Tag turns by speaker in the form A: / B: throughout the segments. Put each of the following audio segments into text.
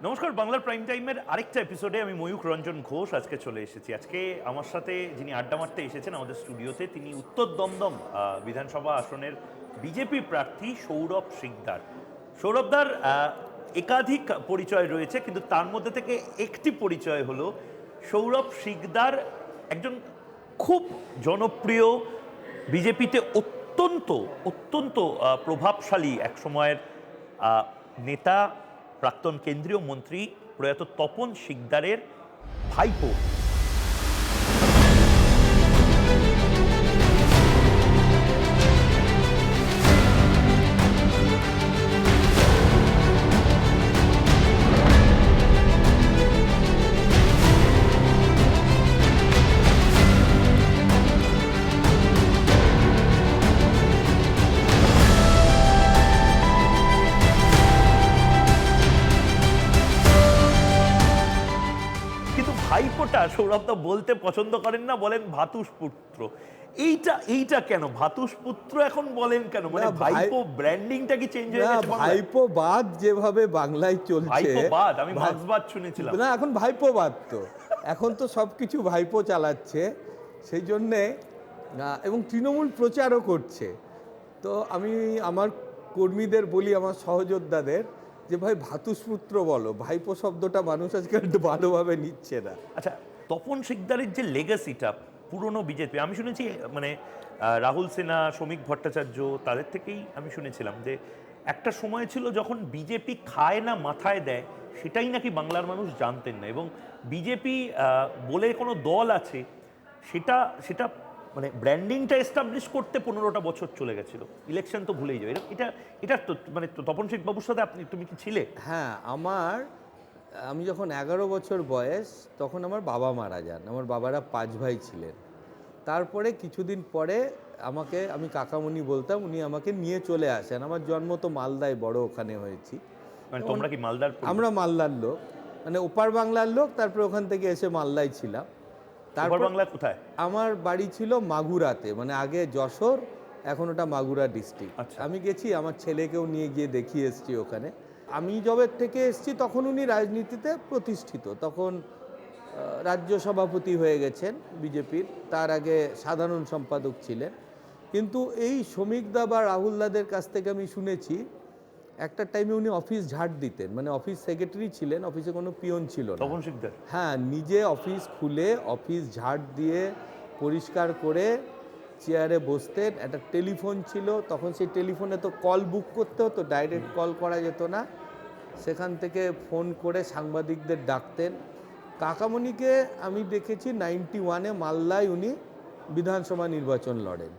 A: নমস্কার, বাংলার প্রাইম টাইমের আরেকটা এপিসোডে আমি ময়ূখ রঞ্জন ঘোষ আজকে চলে এসেছি। আজকে আমার সাথে যিনি আড্ডা মারতে এসেছেন আমাদের স্টুডিওতে, তিনি উত্তর দমদম বিধানসভা আসনের বিজেপি প্রার্থী সৌরভ সিকদার। সৌরভদার একাধিক পরিচয় রয়েছে, কিন্তু তার মধ্যে থেকে একটি পরিচয় হলো সৌরভ সিকদার একজন খুব জনপ্রিয়, বিজেপিতে অত্যন্ত অত্যন্ত প্রভাবশালী এক সময়ের নেতা, প্রাক্তন কেন্দ্রীয় মন্ত্রী প্রয়াত তপন সিকদারের ভাইপো। ভাইপোটা সৌরভদা বলতে পছন্দ করেন না, বলেন ভাতুষপুত্র। এইটা কেন ভাতুষপুত্র এখন বলেন কেন? মানে ভাইপো ব্র্যান্ডিংটা কি চেঞ্জ হয়ে গেছে?
B: ভাইপো বাদ যেভাবে বাংলায় চলছে,
A: ভাইপো বাদ, আমি মার্ক্সবাদ শুনেছিলাম।
B: না, এখন ভাইপো বাদ তো এখন তো সবকিছু ভাইপো চালাচ্ছে, সেই জন্যে এবং তৃণমূল প্রচারও করছে। তো আমি আমার কর্মীদের বলি, আমার সহযোদ্ধাদের, যে ভাই ভাতুষপুত্র বলো, ভাইপো শব্দটা মানুষ আজকাল ভালোভাবে নিচ্ছে না।
A: আচ্ছা, তপন সিকদারের যে লেগাসিটা পুরনো বিজেপি, আমি শুনেছি মানে রাহুল সিনহা, শ্রমিক ভট্টাচার্য, তাদের থেকেই আমি শুনেছিলাম যে একটা সময় ছিল যখন বিজেপি খায় না মাথায় দেয়, সেটাই নাকি বাংলার মানুষ জানতেন না, এবং বিজেপি বলে কোনো দল আছে সেটা সেটা মানে ব্র্যান্ডিংটা এস্টাবলিশ করতে 15টা বছর চলে গেছিল, ইলেকশন তো ভুলেই যাবে। এটা এটা তো মানে তপন সিকবাবুর সাথে তুমি কি ছিলে?
B: হ্যাঁ, আমি যখন 11 বছর বয়স, তখন আমার বাবা মারা যান। আমার বাবারা 5 ভাই ছিলেন। তারপরে কিছুদিন পরে আমি কাকামণি বলতাম, উনি আমাকে নিয়ে চলে আসেন। আমার জন্ম তো মালদায়, বড় ওখানে হয়েছি।
A: মানে তোমরা কি মালদার?
B: আমরা মালদার লোক, মানে ওপার বাংলার লোক। তারপরে ওখান থেকে এসে মালদায় ছিলাম।
A: তারপর বাংলা কোথায়?
B: আমার বাড়ি ছিল মাগুরাতে, মানে আগে যশোর, এখন ওটা মাগুরা ডিস্ট্রিক্ট।
A: আচ্ছা।
B: আমি গেছি, আমার ছেলেকেও নিয়ে গিয়ে দেখিয়ে এসেছি ওখানে। আমি জবের থেকে এসেছি তখন উনি রাজনীতিতে প্রতিষ্ঠিত, তখন রাজ্য সভাপতি হয়ে গেছেন বিজেপির, তার আগে সাধারণ সম্পাদক ছিলেন। কিন্তু এই শ্রমিকদা বা রাহুলদাদের কাছ থেকে আমি শুনেছি একটা টাইমে উনি অফিস ঝাড় দিতেন, মানে অফিস সেক্রেটারি ছিলেন, অফিসে কোনো পিয়ন ছিল না।
A: তপন সিকদার?
B: হ্যাঁ, নিজে অফিস খুলে অফিস ঝাড় দিয়ে পরিষ্কার করে চেয়ারে বসতেন। একটা টেলিফোন ছিল, তখন সেই টেলিফোনে তো কল বুক করতে হতো, ডাইরেক্ট কল করা যেত না, সেখান থেকে ফোন করে সাংবাদিকদের ডাকতেন। কাকামণিকে আমি দেখেছি 91-এ মালদায় উনি বিধানসভা নির্বাচন লড়েন,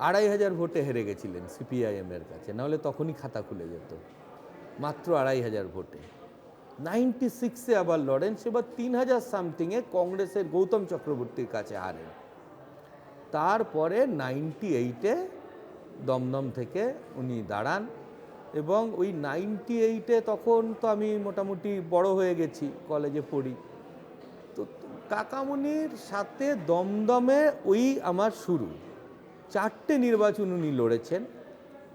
B: 2500 ভোটে হেরে গেছিলেন সিপিআইএমের কাছে, নাহলে তখনই খাতা খুলে যেত, মাত্র 2500 ভোটে। 96-এ আবার লড়েন, সেবার 3000 সামথিংয়ে কংগ্রেসের গৌতম চক্রবর্তীর কাছে হারেন। তারপরে 98-এ দমদম থেকে উনি দাঁড়ান, এবং ওই 98-এ তখন তো আমি মোটামুটি বড় হয়ে গেছি, কলেজে পড়ি। তো কাকামণির সাথে দমদমে ওই আমার শুরু। 4টে নির্বাচন উনি লড়েছেন,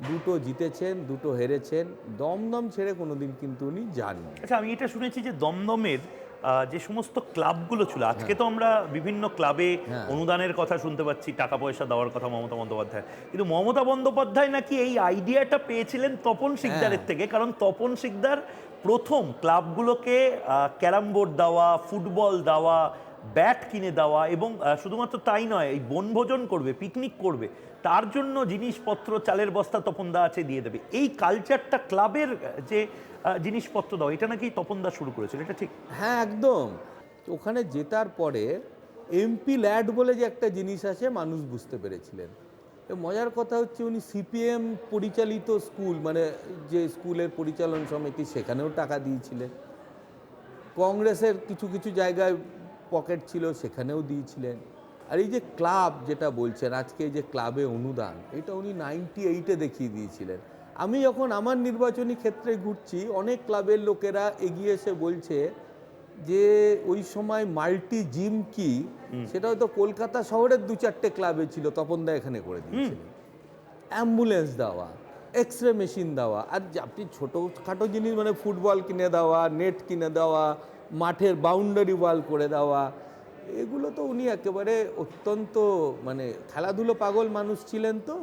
B: 2টো জিতেছেন, 2টো হেরেছেন। দমদম ছেড়ে কোনোদিন কিন্তু উনি যাননি।
A: আচ্ছা, আমি এটা শুনেছি যে দমদমের যে সমস্ত ক্লাবগুলো ছিল, আজকে তো আমরা বিভিন্ন ক্লাবে অনুদানের কথা শুনতে পাচ্ছি, টাকা পয়সা দেওয়ার কথা মমতা বন্দ্যোপাধ্যায়, কিন্তু মমতা বন্দ্যোপাধ্যায় নাকি এই আইডিয়াটা পেয়েছিলেন তপন সিকদারের থেকে, কারণ তপন সিকদার প্রথম ক্লাবগুলোকে ক্যারাম বোর্ড দেওয়া, ফুটবল দেওয়া, ব্যাট কিনে দেওয়া, এবং শুধুমাত্র তাই নয়, এই বনভোজন করবে, পিকনিক করবে, তার জন্য জিনিসপত্র, চালের বস্তা তপনদা আছে দিয়ে দেবে। এই কালচারটা, ক্লাবের যে জিনিসপত্র দাও, এটা নাকি তপনদা শুরু করেছিল, এটা ঠিক?
B: হ্যাঁ, একদম। ওখানে জেতার পরে এমপি ল্যাড বলে যে একটা জিনিস আছে, মানুষ বুঝতে পেরেছিলেন। মজার কথা হচ্ছে, উনি সিপিএম পরিচালিত স্কুল, মানে যে স্কুলের পরিচালন সমিতি, সেখানেও টাকা দিয়েছিলেন। কংগ্রেসের কিছু কিছু জায়গায় পকেট ছিল, সেখানেও দিয়েছিলেন। আর এই যে ক্লাব যেটা বলছেন, আজকে এই যে ক্লাবে অনুদান, এটা উনি 98-এ দেখিয়ে দিয়েছিলেন। আমি যখন আমার নির্বাচনী ক্ষেত্রে ঘুরছি, অনেক ক্লাবের লোকেরা এগিয়ে এসে বলছে যে ওই সময় মাল্টি জিম কি, সেটা হয়তো কলকাতা শহরের 2-4টে ক্লাবে ছিল, তপনদা এখানে করে দিয়েছিলেন। অ্যাম্বুলেন্স দেওয়া, এক্স রে মেশিন দেওয়া, আর আপনি ছোটোখাটো জিনিস মানে ফুটবল কিনে দেওয়া, নেট কিনে দেওয়া, মাঠের বাউন্ডারি ওয়াল করে দেওয়া, এগুলো তো উনি একেবারে অত্যন্ত মানে খেলাধুলো পাগল মানুষ ছিলেন। তো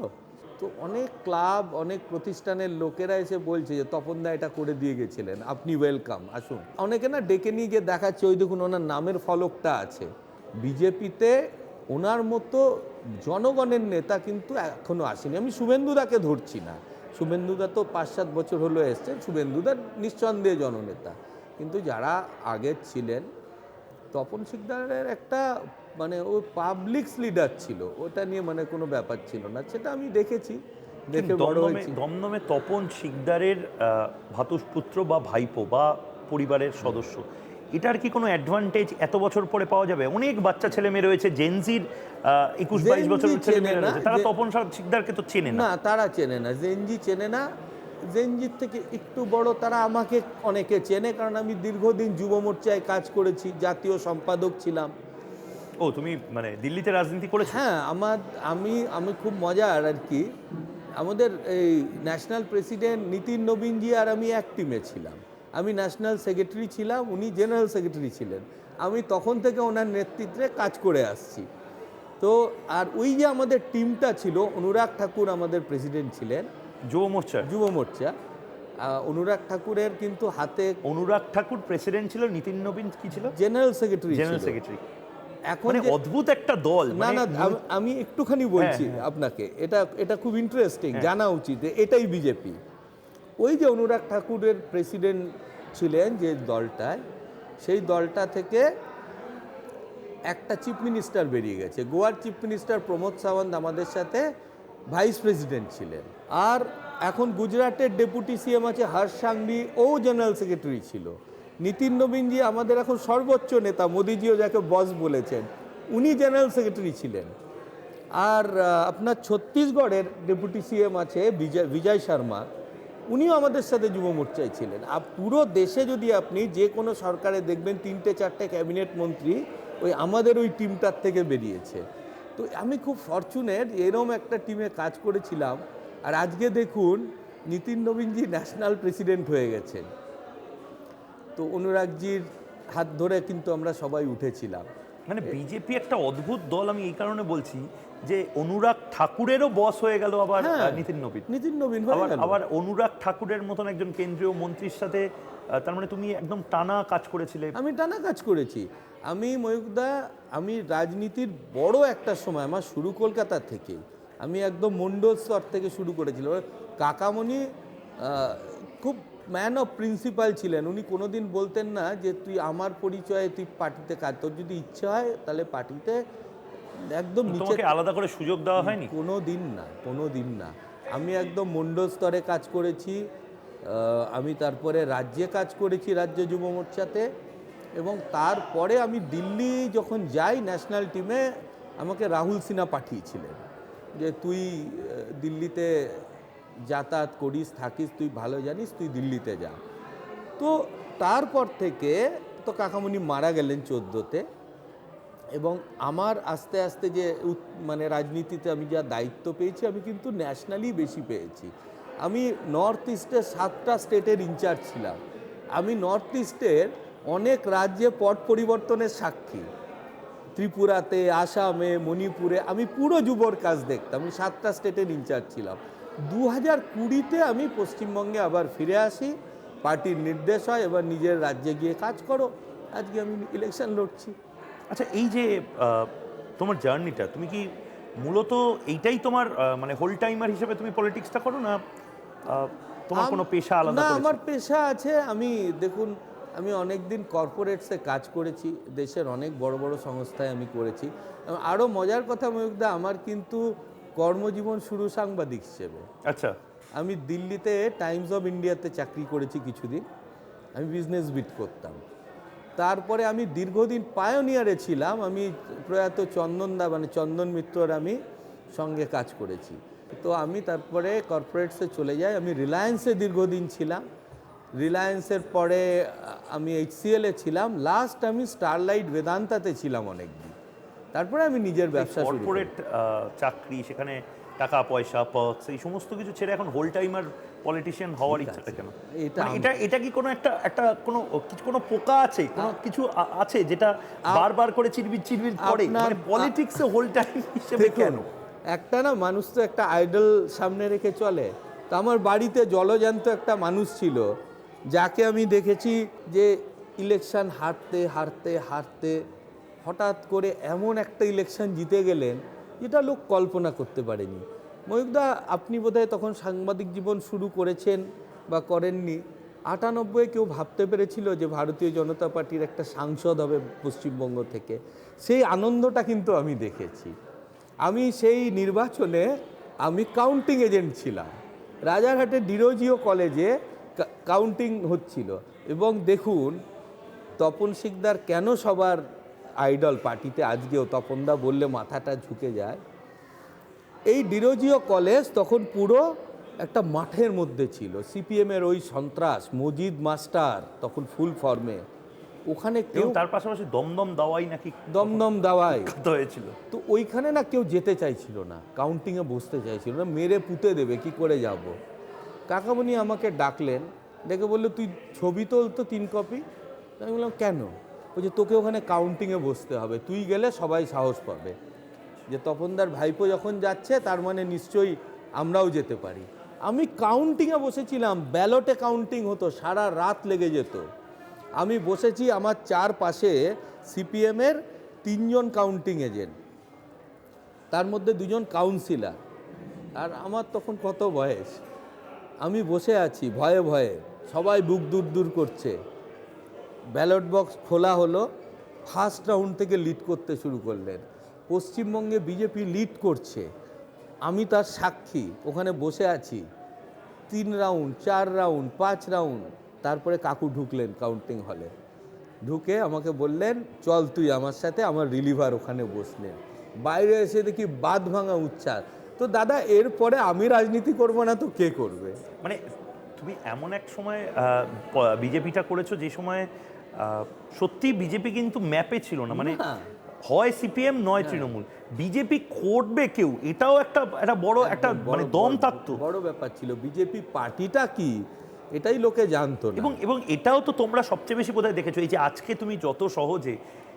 B: তো অনেক ক্লাব, অনেক প্রতিষ্ঠানের লোকেরা এসে বলছে যে তপনদা এটা করে দিয়ে গেছিলেন, আপনি ওয়েলকাম, আসুন। অনেকে না ডেকে নিয়ে গিয়ে দেখাচ্ছে, ওই দেখুন ওনার নামের ফলকটা আছে। বিজেপিতে ওনার মতো জনগণের নেতা কিন্তু এখনো আসেনি। আমি শুভেন্দুদাকে ধরছি না, শুভেন্দুদা তো 5-7 বছর হলো এসছেন, শুভেন্দুদা নিঃসন্দেহে জননেতা, কিন্তু যারা আগের ছিলেন, তপন শিকদারের একটা মানে ও পাবলিক লিডার ছিল, ওটা নিয়ে মানে কোনো ব্যাপার ছিল না, সেটা আমি দেখেছি, দেখে বড় হয়েছি।
A: দমদমে তপন শিকদারের ভ্রাতুষ্পুত্র বা ভাইপো বা পরিবারের সদস্য, এটার কি কোনো অ্যাডভান্টেজ এত বছর পরে পাওয়া যাবে? অনেক বাচ্চা ছেলে মেয়ে রয়েছে, জেনজির 21-22 বছরের ছেলে মেয়েরা রয়েছে, তারা তপন শিকদারকে তো চেনে না।
B: তারা চেনে না, জেনজি চেনে না। জেনজির থেকে একটু বড় তারা আমাকে অনেকে চেনে, কারণ আমি দীর্ঘদিন যুব মোর্চায় কাজ করেছি, জাতীয় সম্পাদক ছিলাম।
A: ও, তুমি মানে দিল্লিতে রাজনীতি করেছো?
B: হ্যাঁ, আমি খুব মজার আর কি, আমাদের এই ন্যাশনাল প্রেসিডেন্ট নীতিন নবীনজি আর আমি এক টিমে ছিলাম। আমি ন্যাশনাল সেক্রেটারি ছিলাম, উনি জেনারেল সেক্রেটারি ছিলেন। আমি তখন থেকে ওনার নেতৃত্বে কাজ করে আসছি। তো আর ওই যে আমাদের টিমটা ছিল, অনুরাগ ঠাকুর আমাদের প্রেসিডেন্ট ছিলেন যুব মোর্চা। অনুরাগ ঠাকুরের কিন্তু হাতে,
A: অনুরাগ ঠাকুর প্রেসিডেন্ট ছিল, নীতিন নবীন কি ছিল?
B: General secretary.
A: এখন অদ্ভুত একটা দল।
B: না, আমি একটুখানি বলছি আপনাকে, এটা খুব ইন্টারেস্টিং, জানা উচিত, এটাই বিজেপি। ওই যে অনুরাগ ঠাকুরের প্রেসিডেন্ট ছিলেন যে দলটায়, সেই দলটা থেকে একটা চিফ মিনিস্টার বেরিয়ে গেছে। গোয়ার চিফ মিনিস্টার প্রমোদ সাওয়ান্ত আমাদের সাথে ভাইস প্রেসিডেন্ট ছিলেন। আর এখন গুজরাটের ডেপুটি সিএম আছে হর্ষ সাংভি, ও জেনারেল সেক্রেটারি ছিল। নীতিন নবীনজি আমাদের এখন সর্বোচ্চ নেতা, মোদিজিও যাকে বস বলেছেন, উনি জেনারেল সেক্রেটারি ছিলেন। আর আপনার ছত্তিশগড়ের ডেপুটি সিএম আছে বিজয় শর্মা, উনিও আমাদের সাথে যুব মোর্চায় ছিলেন। আর পুরো দেশে যদি আপনি যে কোনো সরকারে দেখবেন 3-4টে ক্যাবিনেট মন্ত্রী ওই আমাদের ওই টিমটার থেকে বেরিয়েছে। তো আমি খুব ফরচুনেট, এরম একটা টিমে কাজ করেছিলাম। আর আজকে দেখুন নীতিন নবীনজি ন্যাশনাল প্রেসিডেন্ট হয়ে গেছেন। তো অনুরাগজির হাত ধরে কিন্তু আমরা সবাই উঠেছিলাম।
A: মানে বিজেপি একটা অদ্ভুত দল, আমি এই কারণে বলছি যে অনুরাগ ঠাকুরেরও বস হয়ে গেল আবার নীতিন নবীন আবার অনুরাগ ঠাকুরের মতন একজন কেন্দ্রীয় মন্ত্রীর সাথে, তার মানে তুমি একদম টানা কাজ করেছিলে।
B: আমি টানা কাজ করেছি। আমি ময়ূকদা, আমি রাজনীতির বড় একটা সময় আমার শুরু কলকাতা থেকে, আমি একদম মণ্ডল স্তর থেকে শুরু করেছিলাম। কাকামণি খুব ম্যান অফ প্রিন্সিপাল ছিলেন, উনি কোনোদিন বলতেন না যে তুই আমার পরিচয়ে তুই পার্টিতে কাজ, তোর যদি ইচ্ছে হয় তাহলে পার্টিতে একদম নিচে।
A: আলাদা করে সুযোগ দেওয়া হয়নি?
B: কোনো দিন না। আমি একদম মণ্ডল স্তরে কাজ করেছি। আমি তারপরে রাজ্যে কাজ করেছি, রাজ্য যুব মোর্চাতে। এবং তারপরে আমি দিল্লি যখন যাই ন্যাশনাল টিমে, আমাকে রাহুল সিনহা পাঠিয়েছিলেন যে তুই দিল্লিতে যাতায়াত করিস, থাকিস, তুই ভালো জানিস, তুই দিল্লিতে যা। তো তারপর থেকে তো কাকামণি মারা গেলেন 14-তে, এবং আমার আস্তে আস্তে যে মানে রাজনীতিতে আমি যা দায়িত্ব পেয়েছি, আমি কিন্তু ন্যাশনালি বেশি পেয়েছি। আমি নর্থ ইস্টের 7টা স্টেটের ইনচার্জ ছিলাম। আমি নর্থ ইস্টের অনেক রাজ্যে পট পরিবর্তনের সাক্ষী। ত্রিপুরাতে, আসামে, মণিপুরে আমি পুরো যুবর কাজ দেখতাম। আমি 7টা স্টেটের ইনচার্জ ছিলাম। 2020-তে আমি পশ্চিমবঙ্গে আবার ফিরে আসি, পার্টির নির্দেশ হয় এবার নিজের রাজ্যে গিয়ে কাজ করো। আজকে আমি ইলেকশন লড়ছি।
A: আচ্ছা, এই যে তোমার জার্নিটা, তুমি কি মূলত এইটাই তোমার মানে হোল টাইমার হিসেবে তুমি পলিটিক্সটা করো, না তোমার কোনো পেশা আলাদা?
B: না, আমার পেশা আছে। দেখুন, আমি অনেক দিন কর্পোরেটসে কাজ করেছি, দেশের অনেক বড় বড় সংস্থায় আমি করেছি। আরও মজার কথা ময়ূকদা, আমার কিন্তু কর্মজীবন শুরু সাংবাদিক হিসেবে।
A: আচ্ছা।
B: আমি দিল্লিতে টাইমস অফ ইন্ডিয়াতে চাকরি করেছি কিছুদিন, আমি বিজনেস বিট করতাম। তারপরে আমি দীর্ঘদিন পায়োনিয়ারে ছিলাম, আমি প্রয়াত চন্দনদা মানে চন্দন মিত্রর আমি সঙ্গে কাজ করেছি। তো আমি তারপরে কর্পোরেটসে চলে যাই। আমি রিলায়েন্সে দীর্ঘদিন ছিলাম, রিলায়েন্সের পরে আমি HCL-এ ছিলাম, লাস্ট আমি স্টারলাইট বেদান্তাতে ছিলাম অনেক দিন। তারপরে আমি নিজের ব্যবসা শুরু করি।
A: কর্পোরেট চাকরি, সেখানে টাকা পয়সা পার্কস এই সমস্ত কিছু ছেড়ে এখন হোল টাইমার পলিটিশিয়ান হওয়ার
B: ঠিক
A: ইচ্ছাটা
B: আছে।
A: কেন?
B: এটা
A: মানে এটা কি কোনো একটা কোনো পোকা আছে, কোনো কিছু আছে যেটা বারবার করে চিরবির চিরবির করে,
B: আপনার-
A: মানে পলিটিক্সে হোল টাইম হিসেবে কেন?
B: একটা না মানুষ তো একটা আইডল সামনে রেখে চলে। তো আমার বাড়িতে জলজ্যান্ত একটা মানুষ ছিল যাকে আমি দেখেছি যে ইলেকশন হারতে হারতে হারতে হঠাৎ করে এমন একটা ইলেকশন জিতে গেলেন যেটা লোক কল্পনা করতে পারেনি। ময়ূকদা, আপনি বোধহয় তখন সাংবাদিক জীবন শুরু করেছেন বা করেননি। 98 কেউ ভাবতে পেরেছিল যে ভারতীয় জনতা পার্টির একটা সাংসদ হবে পশ্চিমবঙ্গ থেকে? সেই আনন্দটা কিন্তু আমি দেখেছি। আমি সেই নির্বাচনে আমি কাউন্টিং এজেন্ট ছিলাম। রাজারহাটের ডিরোজিও কলেজে কাউন্টিং হচ্ছিল এবং দেখুন তপন শিকদার কেন সবার আইডল পার্টিতে, আজকেও তপনদা বললে মাথাটা ঝুঁকে যায়। এই ডিরোজিও কলেজ তখন পুরো একটা মাঠের মধ্যে ছিল। সিপিএমের ওই সন্ত্রাস মজিদ মাস্টার তখন ফুল ফর্মে, ওখানে কেউ
A: এবং তার পাশাপাশি দমদম দাওয়াই নাকি
B: দমদম দাওয়ায়
A: বিখ্যাত হয়েছিল।
B: তো ওইখানে না কেউ যেতে চাইছিল না, কাউন্টিংয়ে বসতে চাইছিল না, মেরে পুঁতে দেবে কি করে যাব। কাকামণি আমাকে ডাকলেন, ডেকে বললো তুই ছবি তোল তো 3 কপি। আমি বললাম কেন? বলছে তোকে ওখানে কাউন্টিংয়ে বসতে হবে, তুই গেলে সবাই সাহস পাবে যে তপনদার ভাইপো যখন যাচ্ছে তার মানে নিশ্চয়ই আমরাও যেতে পারি। আমি কাউন্টিংয়ে বসেছিলাম, ব্যালটে কাউন্টিং হতো, সারা রাত লেগে যেত। আমি বসেছি, আমার চারপাশে সিপিএমের 3 জন কাউন্টিং এজেন্ট, তার মধ্যে 2 জন কাউন্সিলর, আর আমার তখন কত বয়স। আমি বসে আছি ভয়ে ভয়ে, সবাই বুক দূর দূর করছে। ব্যালট বক্স খোলা হলো, ফার্স্ট রাউন্ড থেকে লিড করতে শুরু করলেন। পশ্চিমবঙ্গে বিজেপি লিড করছে, আমি তার সাক্ষী। ওখানে বসে আছি, 3 রাউন্ড 4 রাউন্ড 5 রাউন্ড, তারপরে কাকু ঢুকলেন কাউন্টিং হলে। ঢুকে আমাকে বললেন চল তুই আমার সাথে। আমার রিলিভার ওখানে বসলেন। বাইরে এসে দেখি বাঁধ ভাঙা উচ্চার। তো দাদা এরপরে আমি রাজনীতি করব না তো কে করবে?
A: মানে তুমি এমন এক সময় বিজেপিটা করেছো যে সময় সত্যি বিজেপি কিন্তু ম্যাপে ছিল না, মানে
B: না।
A: হয় সিপিএম নয় তৃণমূল, বিজেপি করবে কেউ, এটাও একটা বড় একটা মানে দম থাকতো।
B: বড় ব্যাপার ছিল। বিজেপি পার্টিটা কি এটাই লোকে জানতো না।
A: এবং এটাও তো তোমরা সবচেয়ে বেশি বোধহয় দেখেছো, এই যে আজকে তুমি যত সহজে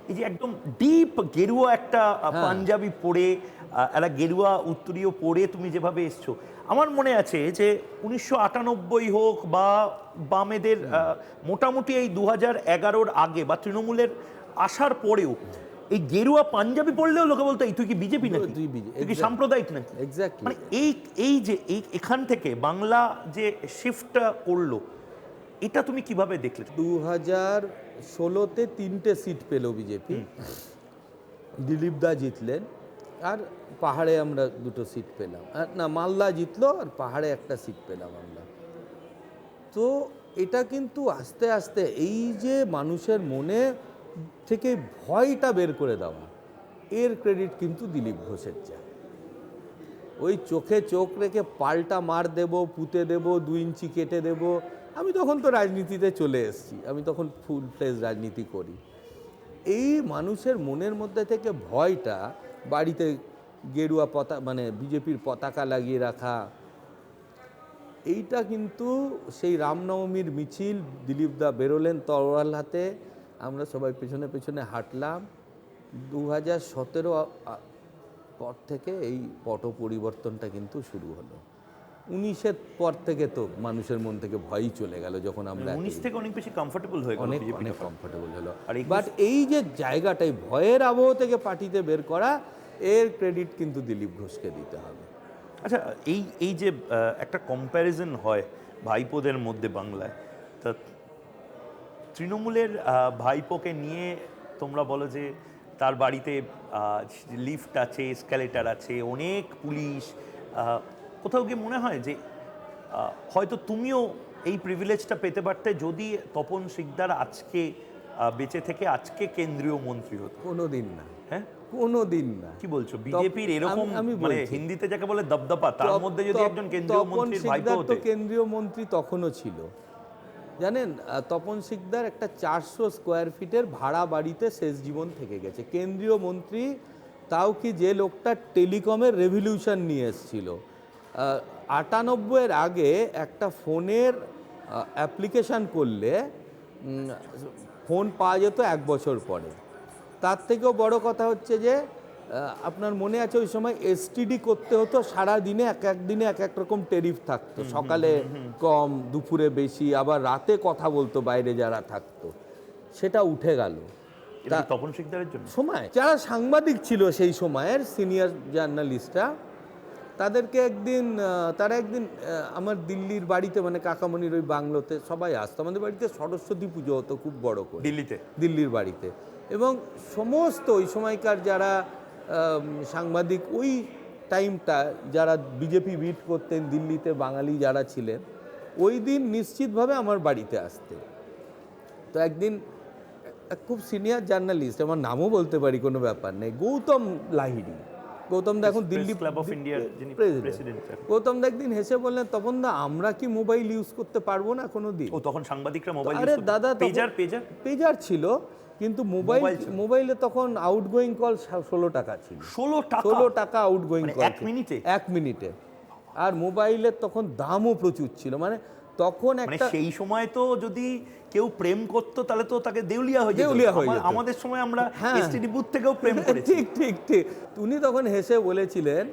A: এই যে একদম ডিপ গেরুয়া একটা পাঞ্জাবি পরে একটা গেরুয়া উত্তরীয় পরে তুমি যেভাবে এসছো, আমার মনে আছে যে 1998 হোক বা বামেদের মোটামুটি এই 2011-র আগে বা তৃণমূলের আসার পরেও এই গেরুয়া পাঞ্জাবি পরলেও লোকে বলতো এই তুই কি বিজেপি নাকি,
B: তুই BJP,
A: তুই কি সাম্প্রদায়িক নাকি।
B: এক্স্যাক্টলি।
A: মানে এই যে এখান থেকে বাংলা যে শিফটটা করলো, এটা তুমি কিভাবে দেখলে?
B: 2016-তে 3টে সিট পেল বিজেপি, দিলীপ দা জিতলেন, আর পাহাড়ে আমরা 2টো সিট পেলাম। আর না, মালদা জিতলো আর পাহাড়ে একটা সিট পেলাম আমরা। তো এটা কিন্তু আস্তে আস্তে এই যে মানুষের মনে থেকে ভয়টা বের করে দেওয়া, এর ক্রেডিট কিন্তু দিলীপ ঘোষের যায়। ওই চোখে চোখ রেখে পাল্টা মার দেব, পুঁতে দেব, 2 ইঞ্চি কেটে দেব। আমি তখন তো রাজনীতিতে চলে এসেছি, আমি তখন ফুল ফ্লেজ রাজনীতি করি। এই মানুষের মনের মধ্যে থেকে ভয়টা, বাড়িতে গেরুয়া মানে বিজেপির পতাকা লাগিয়ে রাখা, এইটা কিন্তু সেই রামনবমীর মিছিল, দিলীপদা বেরোলেন তরোয়াল হাতে, আমরা সবাই পেছনে পেছনে হাঁটলাম। 2017 পর থেকে এই পট পরিবর্তনটা কিন্তু শুরু হলো। 19-এর পর থেকে তো মানুষের মন থেকে ভয়ই চলে গেল, যখন আমরা
A: 19 থেকে অনেক বেশি কমফোর্টেবল হয়ে গেল
B: অনেক
A: বিজেপি।
B: অনেক কমফোর্টেবল হলো।
A: আর 21
B: বাট এই যে জায়গাটাই ভয়ের আবহ থেকে পার্টিতে বের করা, এর ক্রেডিট কিন্তু দিলীপ ঘোষকে দিতে হবে।
A: আচ্ছা, এই যে একটা কম্প্যারিজন হয় ভাইপোদের মধ্যে বাংলায়, তা তৃণমূলের ভাইপোকে নিয়ে তোমরা বলো যে তার বাড়িতে লিফট আছে, এসকালেটার আছে, অনেক পুলিশ, কোথাও গিয়ে মনে হয় যে হয়তো তুমিও এই প্রিভিলেজটা পেতে পারতে যদি তপন শিকদার আজকে বেঁচে থেকে আজকে কেন্দ্রীয় মন্ত্রী হতো?
B: কোনোদিন না,
A: হ্যাঁ,
B: কোনোদিন না।
A: কি বলছো? বিজেপির এরকম
B: আমি
A: মানে
B: বলছি,
A: হিন্দিতে যাকে বলে দবদবা, তার মধ্যে যদি একজন কেন্দ্রীয়
B: তপন
A: মন্ত্রীর ভাইপো
B: শিকদার তো
A: হতে।
B: কেন্দ্রীয় মন্ত্রী তখনও ছিল, জানেন। তপন শিকদার একটা 400 স্কোয়ার ফিটের ভাড়া বাড়িতে শেষ জীবন থেকে গেছে। কেন্দ্রীয় মন্ত্রী তাও কি যে লোকটা টেলিকমের রেভলিউশন নিয়ে এসেছিল। 98-এর আগে একটা ফোনের অ্যাপ্লিকেশান করলে ফোন পাওয়া যেত 1 বছর পরে। তার থেকেও বড় কথা হচ্ছে যে আপনার মনে আছে ওই সময় এসটিডি করতে হতো, সারা দিনে এক এক দিনে এক এক রকম টেরিফ থাকতো, সকালে কম, দুপুরে বেশি, আবার রাতে কথা বলতো বাইরে যারা থাকতো, সেটা উঠে গেল।
A: এটা কি তপন শিকদারের জন্য?
B: সময় যারা সাংবাদিক ছিল সেই সময়ের সিনিয়র জার্নালিস্টরা, তাদেরকে তারা একদিন আমার দিল্লির বাড়িতে, মানে কাকামণির ওই বাংলোতে সবাই আসতো, আমাদের বাড়িতে সরস্বতী পুজো হতো খুব বড় করে দিল্লির বাড়িতে, এবং সমস্ত ওই সময়কার যারা সাংবাদিক ওই টাইমটা যারা বিজেপি বিট করতেন দিল্লিতে, বাঙালি যারা ছিলেন, ওই দিন নিশ্চিতভাবে আমার বাড়িতে আসতেন। তো একদিন খুব সিনিয়র জার্নালিস্ট, আমার নামও বলতে পারি, কোনো ব্যাপার নেই, গৌতম লাহিড়ী, গৌতম দা এখন দিল্লি
A: ক্লাব অফ ইন্ডিয়ার প্রেসিডেন্ট।
B: গৌতম দা একদিন হেসে বললেন, তপন দা আমরা কি মোবাইল ইউজ করতে পারবো না কোনো দিন?
A: ও তখন সাংবাদিকরা মোবাইল
B: আরে দাদা, পেজার ছিল, কিন্তু মোবাইলে তখন আউটগোয়িং কল 16 টাকা ছিল। 16 টাকা আউটগোয়িং কল 1 মিনিটে। আর মোবাইলের তখন দামও প্রচুর ছিল, মানে তখন একটা
A: সেই সময় তো যদি কেউ প্রেম করতো তাহলে তো তাকে দেউলিয়া হয়ে যেত। আমাদের সময় আমরা এসটিডি বুথ থেকেও প্রেম করেছি।
B: ঠিক। উনি তখন হেসে বলেছিলেন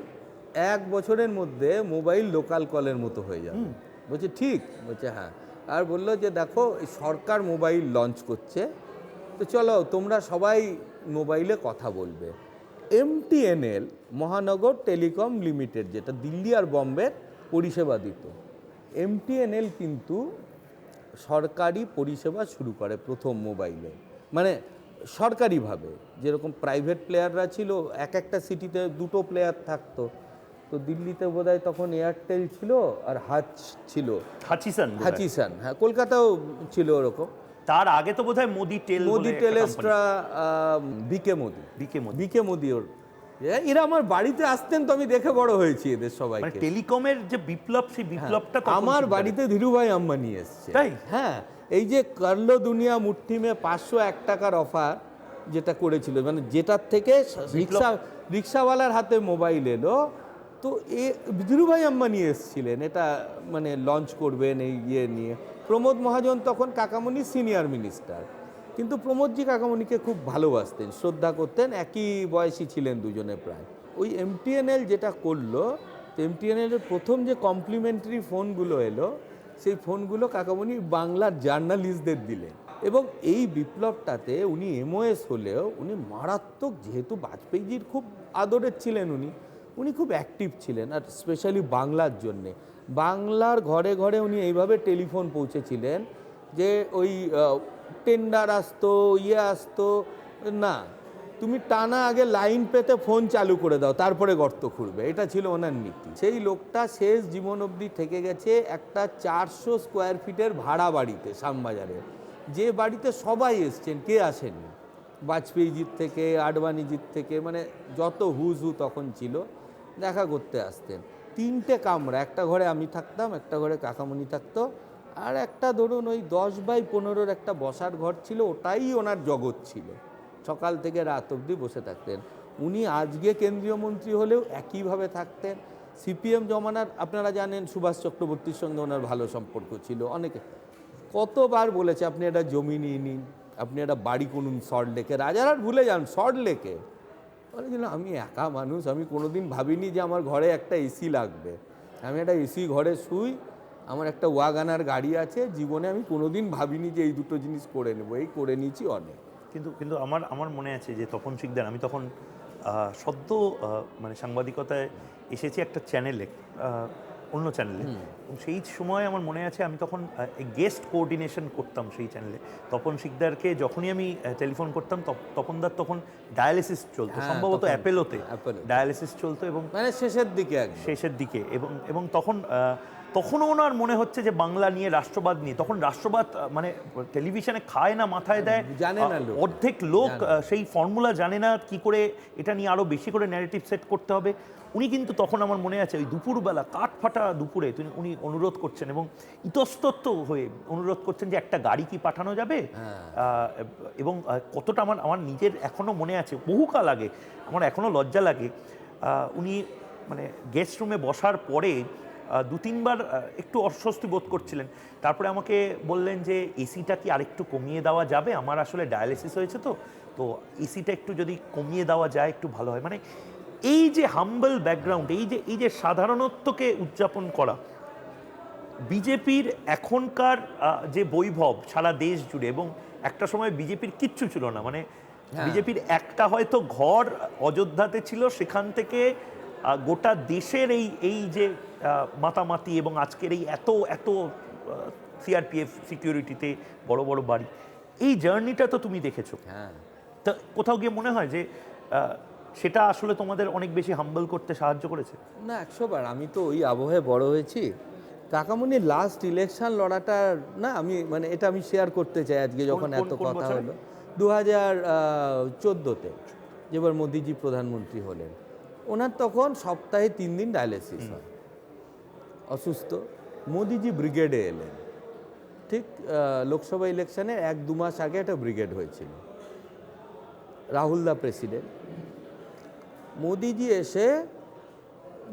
B: 1 বছরের মধ্যে মোবাইল লোকাল কলের মতো হয়ে যাবে। বলছে ঠিক, বলছে হ্যাঁ। আর বললো যে দেখো সরকার মোবাইল লঞ্চ করছে, তো চলো তোমরা সবাই মোবাইলে কথা বলবে। MTNL, মহানগর টেলিকম লিমিটেড, যেটা দিল্লি আর বম্বের পরিষেবা দিত, MTNL কিন্তু সরকারি পরিষেবা শুরু করে প্রথম মোবাইলে, মানে সরকারিভাবে। যেরকম প্রাইভেট প্লেয়াররা ছিল, একটা সিটিতে 2টো প্লেয়ার থাকতো, তো দিল্লিতে বোধহয় তখন এয়ারটেল ছিল আর হাচিসান, হ্যাঁ, কলকাতাও ছিল ওরকম।
A: তার আগে তো বোধহয় মোদি
B: টেলেস্ট্রা, বিকে মোদি ওর। এরা আমার বাড়িতে আসতেন, তো আমি দেখে বড় হয়েছি এদের সবাইকে।
A: টেলিকমের যে বিপ্লব, সেই বিপ্লবটা
B: আমার বাড়িতে ধীরুভাই আম্বানি এসছে, তাই হ্যাঁ। এই যে করলো দুনিয়া মুঠ্ঠি মে 501 টাকার অফার যেটা করেছিল, মানে যেটার থেকে রিক্সাওয়ালার হাতে মোবাইল এলো, তো ধীরুভাই আম্বানি এসছিলেন এটা মানে লঞ্চ করবেন এই ইয়ে নিয়ে। প্রমোদ মহাজন তখন কাকামণি সিনিয়র মিনিস্টার, কিন্তু প্রমোদজি কাকামণিকে খুব ভালোবাসতেন, শ্রদ্ধা করতেন, একই বয়সী ছিলেন দুজনে প্রায়। ওই MTNL যেটা করলো, MTNL-এর প্রথম যে কমপ্লিমেন্টারি ফোনগুলো এলো, সেই ফোনগুলো কাকামণি বাংলার জার্নালিস্টদের দিলেন, এবং এই বিপ্লবটাতে উনি MOS হলেও উনি মারাত্মক, যেহেতু বাজপেয়ীজির খুব আদরের ছিলেন উনি খুব অ্যাক্টিভ ছিলেন, আর স্পেশালি বাংলার জন্যে। বাংলার ঘরে ঘরে উনি এইভাবে টেলিফোন পৌঁছেছিলেন যে ওই টেন্ডার আসতো, আসতো না, তুমি টানা আগে লাইন পেতে ফোন চালু করে দাও, তারপরে গর্ত খুঁড়বে, এটা ছিল ওনার নীতি। সেই লোকটা শেষ জীবন অবধি থেকে গেছে একটা 400 স্কোয়ার ফিটের ভাড়া বাড়িতে, শ্যামবাজারের, যে বাড়িতে সবাই এসছেন, কে আসেননি, বাজপেয়ীজির থেকে, আডবাণীজির থেকে, মানে যত হুজু তখন ছিল, দেখা করতে আসতেন। 3টে কামরা, একটা ঘরে আমি থাকতাম, একটা ঘরে কাকামণি থাকতো, আর একটা ধরুন ওই 10x15 একটা বসার ঘর ছিল, ওটাই ওনার জগৎ ছিল। সকাল থেকে রাত অবধি বসে থাকতেন। উনি আজকে কেন্দ্রীয় মন্ত্রী হলেও একইভাবে থাকতেন। CPM জমানার আপনারা জানেন সুভাষ চক্রবর্তীর সঙ্গে ওনার ভালো সম্পর্ক ছিল। অনেকে কতবার বলেছে আপনি একটা জমি নিয়ে নিন, আপনি একটা বাড়ি করুন সল্টলেকে, রাজারহাট ভুলে যান, সল্টলেকে। বলেছিল আমি একা মানুষ, আমি কোনোদিন ভাবিনি যে আমার ঘরে একটা এসি লাগবে, আমি একটা এসি ঘরে শুই, আমার একটা ওয়াগানার গাড়ি আছে, জীবনে আমি কোনোদিন ভাবিনি যে এই দুটো জিনিস করে নেবো, এই করে নিয়েছি অনেক।
A: কিন্তু আমার মনে আছে যে তপন শিকদার, আমি তখন সদ্য মানে সাংবাদিকতায় এসেছি একটা চ্যানেলে, অন্য চ্যানেলে, সেই সময় আমার মনে আছে আমি তখন গেস্ট কোঅর্ডিনেশন করতাম সেই চ্যানেলে। তপন শিকদারকে যখনই আমি টেলিফোন করতাম, তপনদার তখন ডায়ালিসিস চলতো, সম্ভবত অ্যাপেলোতে ডায়ালিসিস চলতো, এবং
B: মানে শেষের দিকে
A: এবং তখন তখনও ওনার মনে হচ্ছে যে বাংলা নিয়ে, রাষ্ট্রবাদ নিয়ে, তখন রাষ্ট্রবাদ মানে টেলিভিশনে খায় না, মাথায় দেয়,
B: জানে না লোক।
A: অর্ধেক লোক
B: জানে না।
A: সেই ফর্মুলা জানে না কি করে এটা নিয়ে আরো বেশি করে ন্যারেটিভ সেট করতে হবে। উনি কিন্তু তখন আমার মনে আছে ওই দুপুরবেলা কাঠ ফাটা দুপুরে উনি অনুরোধ করছেন এবং ইতস্তত হয়ে অনুরোধ করছেন যে একটা গাড়ি কি পাঠানো যাবে। এবং কতটা আমার নিজের এখনো মনে আছে, বহুকাল আগে, আমার এখনো লজ্জা লাগে। উনি মানে গেস্ট রুমে বসার পরে দু তিনবার একটু অস্বস্তি বোধ করছিলেন, তারপরে আমাকে বললেন যে এসিটা কি আরেকটু কমিয়ে দেওয়া যাবে, আমার আসলে ডায়ালিসিস হয়েছে, তো এসিটা একটু যদি কমিয়ে দেওয়া যায় একটু ভালো হয়। মানে এই যে হাম্বল ব্যাকগ্রাউন্ড, এই যে সাধারণত্বকে উদযাপন করা, বিজেপির এখনকার যে বৈভব সারা দেশ জুড়ে, এবং একটা সময় বিজেপির কিচ্ছু ছিল না, মানে বিজেপির একটা হয়তো ঘর অযোধ্যাতে ছিল, সেখান থেকে গোটা দেশের এই যে মাতামাতি এবং আজকের এই এত সিআরপিএফ সিকিউরিটিতে বড় বড় বাড়ি, এই জার্নিটা তো তুমি দেখেছো। তা কোথাও গিয়ে মনে হয় যে সেটা আসলে তোমাদের অনেক বেশি হাম্বল করতে সাহায্য করেছে?
B: না, 100 বার। আমি তো ওই আবহে বড় হয়েছি। কাকামণির লাস্ট ইলেকশন লড়াটা না, আমি মানে এটা আমি শেয়ার করতে চাই আজকে, যখন এত কথা হলো 2014-তে, যেবার মোদিজি প্রধানমন্ত্রী হলেন। ওনার তখন সপ্তাহে 3 দিন ডায়ালিসিস হয়, অসুস্থ। মোদিজি ব্রিগেডে এলেন, ঠিক লোকসভা ইলেকশনে 1-2 মাস আগে একটা ব্রিগেড হয়েছিল, রাহুলদা প্রেসিডেন্ট। মোদিজি এসে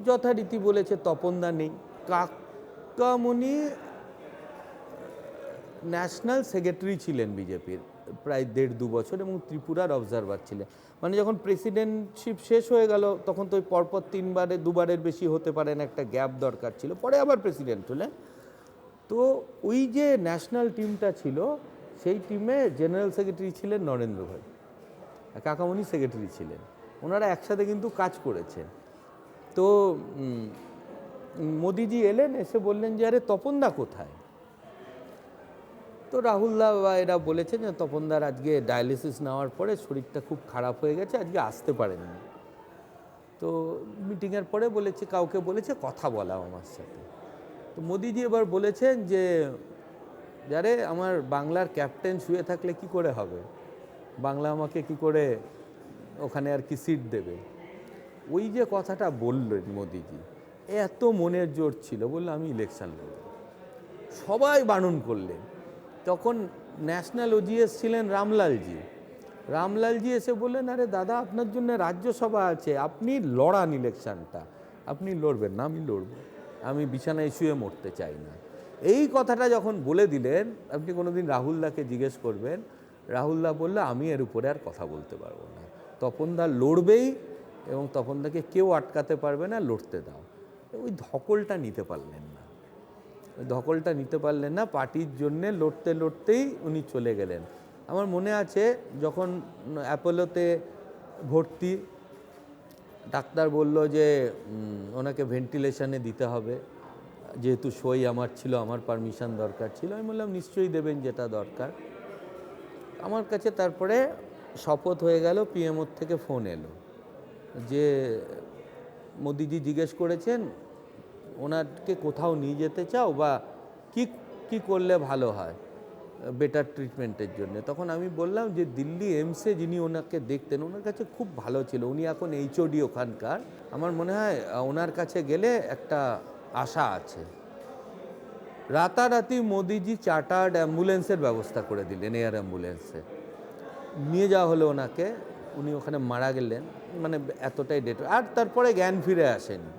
B: যথারীতি বলেছে তপনদা নেই। কাকামণি ন্যাশনাল সেক্রেটারি ছিলেন বিজেপির প্রায় 1.5-2 বছর, এবং ত্রিপুরার অবজারভার ছিলেন। মানে যখন প্রেসিডেন্টশিপ শেষ হয়ে গেল, তখন তো ওই পরপর 2বারের বেশি হতে পারে না, একটা গ্যাপ দরকার ছিল, পরে আবার প্রেসিডেন্ট হলেন। তো ওই যে ন্যাশনাল টিমটা ছিল, সেই টিমে জেনারেল সেক্রেটারি ছিলেন নরেন্দ্র ভাই, কাকামণি সেক্রেটারি ছিলেন। ওনারা একসাথে কিন্তু কাজ করেছেন। তো মোদিজি এলেন, এসে বললেন যে আরে তপনদা কোথায়? তো রাহুলদা বা এরা বলেছেন যে তপনদার আজকে ডায়ালিসিস নেওয়ার পরে শরীরটা খুব খারাপ হয়ে গেছে, আজকে আসতে পারেননি। তো মিটিংয়ের পরে বলেছে, কাউকে বলেছে কথা বলা আমার সাথে। তো মোদিজি এবার বলেছেন যে যারে আমার বাংলার ক্যাপ্টেন শুয়ে থাকলে কি করে হবে, বাংলা আমাকে কি করে ওখানে আর কি সিট দেবে। ওই যে কথাটা বললেন মোদিজি, এত মনের জোর ছিল, বললো আমি ইলেকশন লড়ব। সবাই বারণ করলেন। তখন ন্যাশনাল ওজিএস ছিলেন রামলালজি এসে বললেন, আরে দাদা আপনার জন্য রাজ্যসভা আছে, আপনি লড়ান ইলেকশনটা, আপনি লড়বেন না? আমি লড়ব, আমি বিছানায় শুয়ে মরতে চাই না। এই কথাটা যখন বলে দিলেন, আপনি কোনোদিন রাহুলদাকে জিজ্ঞেস করবেন, রাহুলদা বললো আমি এর উপরে আর কথা বলতে পারবো না, তপনদা লড়বেই এবং তপনদাকে কেউ আটকাতে পারবে না, লড়তে দাও। ওই ধকলটা নিতে পারলেন না, পার্টির জন্যে লড়তে লড়তেই উনি চলে গেলেন। আমার মনে আছে যখন অ্যাপোলোতে ভর্তি, ডাক্তার বলল যে ওনাকে ভেন্টিলেশনে দিতে হবে, যেহেতু সই আমার ছিল, আমার পারমিশন দরকার ছিল। আমি বললাম নিশ্চয়ই দেবেন, যেটা দরকার। আমার কাছে তারপরে শপথ হয়ে গেল, পিএমওর থেকে ফোন এলো যে মোদিজি জিজ্ঞেস করেছেন ওনাকে কোথাও নিয়ে যেতে চাও, বা কি করলে ভালো হয় বেটার ট্রিটমেন্টের জন্য। তখন আমি বললাম যে দিল্লি এইমসে যিনি ওনাকে দেখতেন, ওনার কাছে খুব ভালো ছিল, উনি এখন এইচওডি ওখানকার। আমার মনে হয় ওনার কাছে গেলে একটা আশা আছে। রাতারাতি মোদিজি চার্টার্ড অ্যাম্বুলেন্সের ব্যবস্থা করে দিলেন, এয়ার অ্যাম্বুলেন্সে নিয়ে যাওয়া হলো ওনাকে। উনি ওখানে মারা গেলেন, মানে এতটাই ডেট। আর তারপরে জ্ঞান ফিরে আসেনি,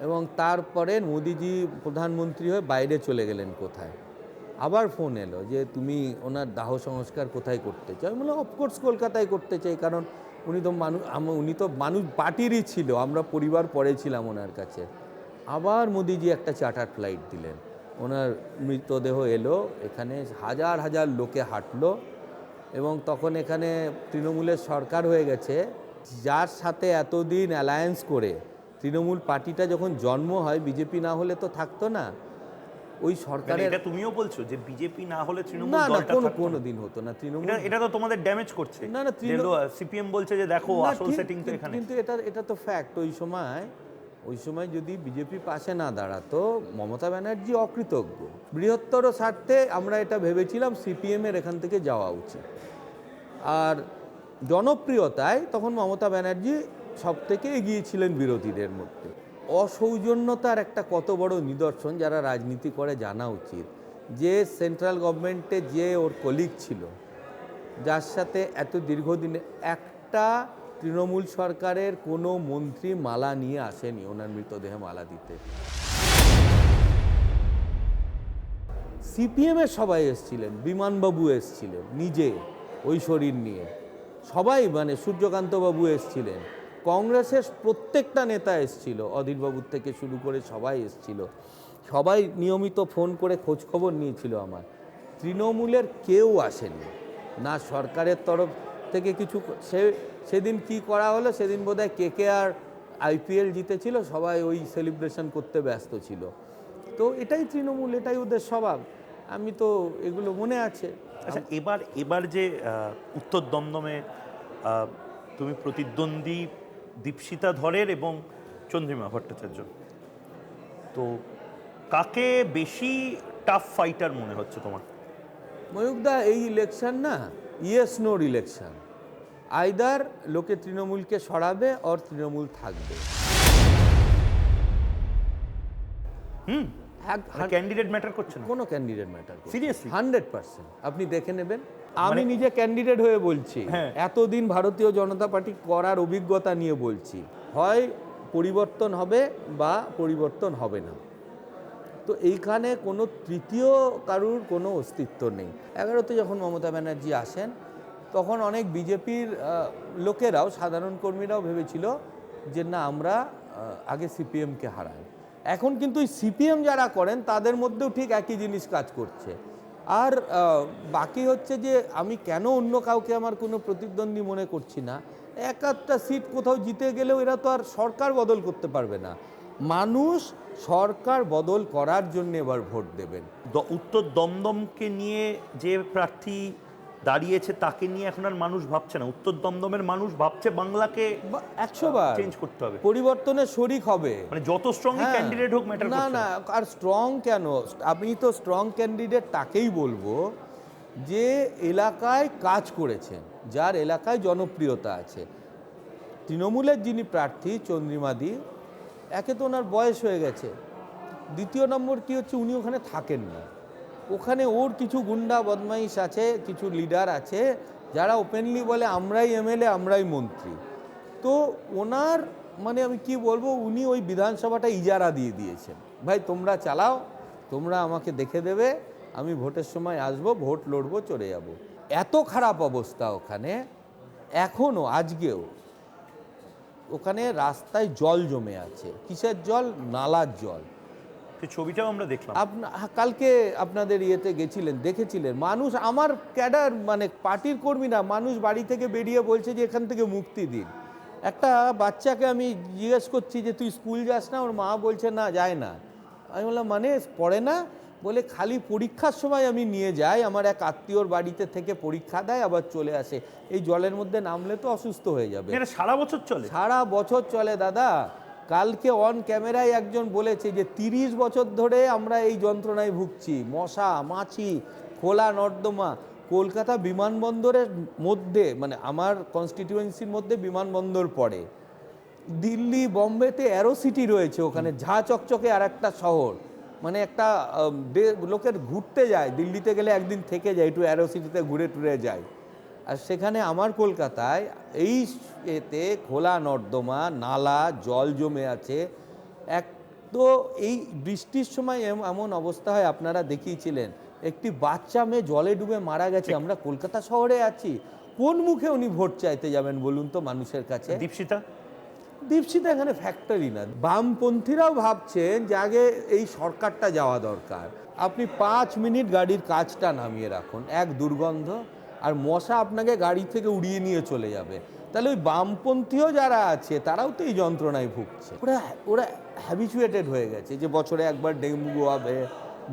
B: এবং তারপরে মোদিজি প্রধানমন্ত্রী হয়ে বাইরে চলে গেলেন কোথায়। আবার ফোন এলো যে তুমি ওনার দাহ সংস্কার কোথায় করতে চাও? আমি বললাম অফকোর্স কলকাতায় করতে চাই, কারণ উনি তো মানুষ পার্টিরই ছিল, আমরা পরিবার পরে ছিলাম ওনার কাছে। আবার মোদিজি একটা চার্টার ফ্লাইট দিলেন, ওনার মৃতদেহ এলো এখানে, হাজার হাজার লোকে হাঁটলো। এবং তখন এখানে তৃণমূলের সরকার হয়ে গেছে, যার সাথে এতদিন অ্যালায়েন্স করে তৃণমূল পার্টিটা যখন জন্ম হয়, বিজেপি না হলে তো থাকতো না। ওই সরকারের,
A: এটা তুমিও বলছো যে বিজেপি না হলে তৃণমূল
B: না
A: দলটা থাকতো না?
B: কোনোদিন হতো না। তৃণমূল
A: এটা তো তোমাদের ড্যামেজ করছে।
B: না,
A: সিপিএম বলছে যে দেখো আসল সেটিং তো এখানে।
B: কিন্তু এটা তো ফ্যাক্ট। ওই সময় ওই সময় যদি বিজেপি পাশে না দাঁড়াতো, মমতা ব্যানার্জি অকৃতজ্ঞ। বৃহত্তর স্বার্থে আমরা এটা ভেবেছিলাম সিপিএমের এখান থেকে যাওয়া উচিত। আর জনপ্রিয়তায় তখন মমতা ব্যানার্জি সব থেকে এগিয়ে ছিলেন বিরোধীদের মধ্যে। অসৌজন্যতার একটা কত বড় নিদর্শন যারা রাজনীতি করে জানা উচিত, যে সেন্ট্রাল গভর্নমেন্টে যে ওর কলিগ ছিল, যার সাথে এত দীর্ঘদিনে একটা তৃণমূল সরকারের কোনো মন্ত্রী মালা নিয়ে আসেনি ওনার মৃতদেহে মালা দিতে। সিপিএমের সবাই এসছিলেন, বিমানবাবু এসছিলেন নিজে ওই শরীর নিয়ে, সবাই মানে সূর্যকান্তবাবু এসছিলেন, কংগ্রেসের প্রত্যেকটা নেতা এসছিল, অধীরবাবুর থেকে শুরু করে সবাই এসছিল, সবাই নিয়মিত ফোন করে খোঁজখবর নিয়েছিল আমার। তৃণমূলের কেউ আসেনি, না সরকারের তরফ থেকে কিছু। সেদিন কি করা হলো, সেদিন বোধহয় KKR IPL জিতেছিল, সবাই ওই সেলিব্রেশন করতে ব্যস্ত ছিল। তো এটাই তৃণমূল, এটাই ওদের স্বভাব। আমি তো এগুলো মনে আছে।
A: আচ্ছা, এবার যে উত্তর দমদমে তুমি প্রতিদ্বন্দ্বী দীপশিতা ধরের এবং চন্দ্রিমা ভট্টাচার্য, তো কাকে বেশি টাফ ফাইটার মনে হচ্ছে তোমার?
B: ময়ূকদা, এই ইলেকশন না ইয়েস নোর ইলেকশন। আইদার লোকে তৃণমূলকে সরাবে আর তৃণমূল থাকবে।
A: ক্যান্ডিডেট ম্যাটার করছে না,
B: কোনো ক্যান্ডিডেট ম্যাটার
A: Seriously?
B: 100%। আপনি দেখে নেবেন, আমি নিজে ক্যান্ডিডেট হয়ে বলছি,
A: হ্যাঁ।
B: এতদিন ভারতীয় জনতা পার্টি করার অভিজ্ঞতা নিয়ে বলছি, হয় পরিবর্তন হবে বা পরিবর্তন হবে না। তো এইখানে কোনো তৃতীয় কারুর কোনো অস্তিত্ব নেই। 11তে যখন মমতা ব্যানার্জি আসেন, তখন অনেক বিজেপির লোকেরাও, সাধারণ কর্মীরাও ভেবেছিল যে না, আমরা আগে সিপিএমকে হারাই। এখন কিন্তু ওই সিপিএম যারা করেন তাদের মধ্যেও ঠিক একই জিনিস কাজ করছে। আর বাকি হচ্ছে যে আমি কেন অন্য কাউকে আমার কোনো প্রতিদ্বন্দ্বী মনে করছি না। এক আধটা সিট কোথাও জিতে গেলেও এরা তো আর সরকার বদল করতে পারবে না। মানুষ সরকার বদল করার জন্য এবার ভোট দেবেন।
A: উত্তর দমদমকে নিয়ে যে প্রার্থী দাঁড়িয়েছে তাকে নিয়ে এখন আর মানুষ ভাবছে না। উত্তর দমদমের মানুষ ভাবছে বাংলাকে
B: 100 বার
A: চেঞ্জ করতে হবে,
B: পরিবর্তনের শরিক হবে।
A: মানে যত স্ট্রং ক্যান্ডিডেট হোক ম্যাটার
B: না
A: করছে
B: না, আর স্ট্রং কেন, আমি তো স্ট্রং ক্যান্ডিডেট তাকেই বলবো যে এলাকায় কাজ করেছেন, যার এলাকায় জনপ্রিয়তা আছে। তৃণমূলের যিনি প্রার্থী চন্দ্রিমাদি, একে তো ওনার বয়স হয়ে গেছে, দ্বিতীয় নম্বর কি হচ্ছে উনি ওখানে থাকেন না। ওখানে ওর কিছু গুন্ডা বদমাইশ আছে, কিছু লিডার আছে যারা ওপেনলি বলে আমরাই MLA, আমরাই মন্ত্রী। তো ওনার মানে আমি কি বলবো, উনি ওই বিধানসভাটা ইজারা দিয়ে দিয়েছেন, ভাই তোমরা চালাও, তোমরা আমাকে দেখে দেবে, আমি ভোটের সময় আসবো, ভোট লড়বো, চলে যাব। এত খারাপ অবস্থা ওখানে এখনও, আজকেও ওখানে রাস্তায় জল জমে আছে। কিসের জল? নালার জল।
A: সেই ছবিটাও আমরা দেখলাম।
B: কালকে আপনাদের ইয়েতে গেছিলেন, দেখেছিলেন মানুষ, আমার ক্যাডার মানে পার্টির কর্মীরা, মানুষ বাড়ি থেকে বেরিয়ে বলছে যে এখান থেকে মুক্তি দিন। একটা বাচ্চাকে আমি জিজ্ঞেস করছি যে তুই স্কুল যাস না? ওর মা বলছে না, যায় না। আমি বললাম মানে পড়ে না? বলে খালি পরীক্ষার সময় আমি নিয়ে যাই, আমার এক আত্মীয়র বাড়িতে থেকে পরীক্ষা দেয়, আবার চলে আসে। এই জলের মধ্যে নামলে তো অসুস্থ হয়ে যাবে।
A: এটা সারা বছর চলে?
B: সারা বছর চলে দাদা। কালকে অন ক্যামেরায় একজন বলেছে যে 30 বছর ধরে আমরা এই যন্ত্রণায় ভুগছি, মশা মাছি, খোলা নর্দমা। কলকাতা বিমানবন্দরের মধ্যে, মানে আমার কনস্টিটিউয়েন্সির মধ্যে বিমানবন্দর পড়ে, দিল্লি বম্বেতে অ্যারো সিটি রয়েছে, ওখানে ঝাঁ চকচকে আর একটা শহর, মানে একটা লোকের ঘুরতে যায়, দিল্লিতে গেলে একদিন থেকে যায়, একটু অ্যারো সিটিতে ঘুরে টুরে যায়। আর সেখানে আমার কলকাতায় এই এতে খোলা নর্দমা, নালা, জল জমে আছে। এক তো এই বৃষ্টির সময় এমন অবস্থা হয়, আপনারা দেখিয়েছিলেন, একটি বাচ্চা মেয়ে জলে ডুবে মারা গেছে। আমরা কলকাতা শহরে আছি, কোন মুখে উনি ভোট চাইতে যাবেন বলুন তো মানুষের কাছে? দীপশিতা এখানে ফ্যাক্টরি না। বামপন্থীরাও ভাবছেন যে আগে এই সরকারটা যাওয়া দরকার। আপনি 5 মিনিট গাড়ির কাজটা নামিয়ে রাখুন, এক দুর্গন্ধ, আর মশা আপনাকে গাড়ি থেকে উড়িয়ে নিয়ে চলে যাবে। তাহলে ওই বামপন্থীও যারা আছে তারাও তো এই যন্ত্রণায় ভুগছে। ওরা হ্যাবিচুয়েটেড হয়ে গেছে যে বছরে একবার ডেঙ্গু হবে,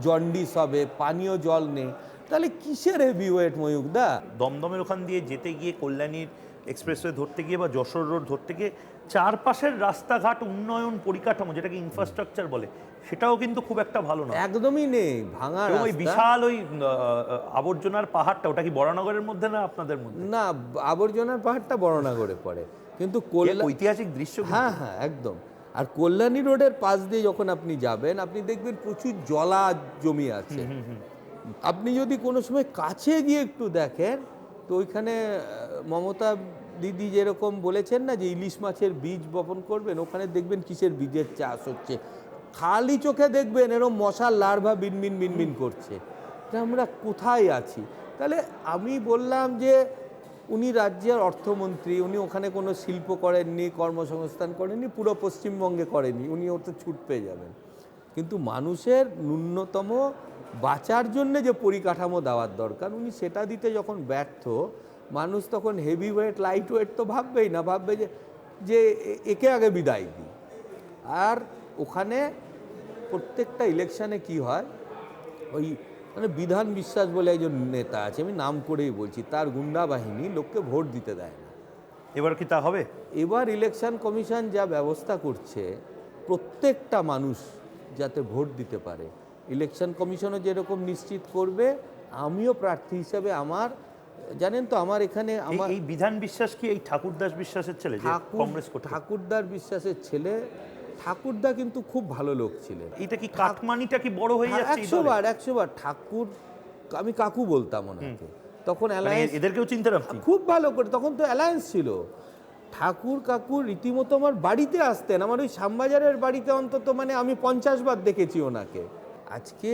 B: জন্ডিস হবে, পানীয় জল নেই। তাহলে কিসের হেভিওয়েট ময়ূকদা?
A: দমদমের ওখান দিয়ে যেতে গিয়ে, কল্যাণীর এক্সপ্রেসওয়ে ধরতে গিয়ে বা যশোর রোড ধরতে গিয়ে চারপাশের রাস্তাঘাট উন্নয়ন পরিকাঠামো, যেটাকে ইনফ্রাস্ট্রাকচার বলে, সেটাও কিন্তু খুব একটা ভালো না।
B: একদমই নেই, ভাঙা
A: এবং ওই
B: রাস্তা।
A: বিশাল ওই আবর্জনার পাহাড়টা, ওটা কি বরানগরের মধ্যে না আপনাদের মধ্যে?
B: না, আবর্জনার পাহাড়টা বড়নগরে পড়ে, কিন্তু
A: কি এক ঐতিহাসিক দৃশ্য কিন্তু।
B: হ্যাঁ হ্যাঁ একদম। আর কল্যাণী রোডের পাশ দিয়ে যখন আপনি যাবেন, আপনি দেখবেন প্রচুর জলা জমি আছে। আপনি যদি কোনো সময় কাছে গিয়ে একটু দেখেন, তো ওইখানে মমতা দিদি যেরকম বলেছেন না যে ইলিশ মাছের বীজ বপন করবেন, ওখানে দেখবেন কিসের বীজের চাষ হচ্ছে। খালি চোখে দেখবেন এরকম মশার লার্ভা বিনবিন বিনবিন করছে। তা আমরা কোথায় আছি? তাহলে আমি বললাম যে উনি রাজ্যের অর্থমন্ত্রী, উনি ওখানে কোনো শিল্প করেননি, কর্মসংস্থান করেননি, পুরো পশ্চিমবঙ্গে করেনি, উনি ওতে ছুট পেয়ে যাবেন। কিন্তু মানুষের ন্যূনতম বাঁচার জন্য যে পরিকাঠামো দেওয়ার দরকার, উনি সেটা দিতে যখন ব্যর্থ, মানুষ তখন হেভি ওয়েট লাইট ওয়েট তো ভাববেই না, ভাববে যে যে একে আগে বিদায় দিই। আর ওখানে প্রত্যেকটা ইলেকশানে কি হয়, ওই মানে বিধান বিশ্বাস বলে একজন নেতা আছে, আমি নাম করেই বলছি, তার গুন্ডা বাহিনী লোককে ভোট দিতে দেয় না।
A: এবার কি তা হবে?
B: এবার ইলেকশন কমিশন যা ব্যবস্থা করছে, প্রত্যেকটা মানুষ যাতে ভোট দিতে পারে, ইলেকশন কমিশনও যেরকম নিশ্চিত করবে, আমিও প্রার্থী হিসেবে আমার, জানেন তো আমার এখানে আমার
A: এই বিধান বিশ্বাস কি এই ঠাকুরদাস বিশ্বাসের ছেলে যে কংগ্রেস করতে?
B: ঠাকুরদার বিশ্বাসের ছেলে। ঠাকুরদা কিন্তু খুব ভালো লোক ছিলেন।
A: এটা কি কাটমানিটা কি বড় হয়ে যাচ্ছে?
B: 100 বার ঠাকুর, আমি কাকু বলতাম ওনাকে তখন।
A: এদেরকেও চিনতে পারছি
B: খুব ভালো করে, তখন তো অ্যালায়েন্স ছিল। ঠাকুর কাকু রীতিমতো আমার বাড়িতে আসতেন, আমার ওই শ্যামবাজারের বাড়িতে অন্তত মানে আমি 50 বার দেখেছি ওনাকে। আজকে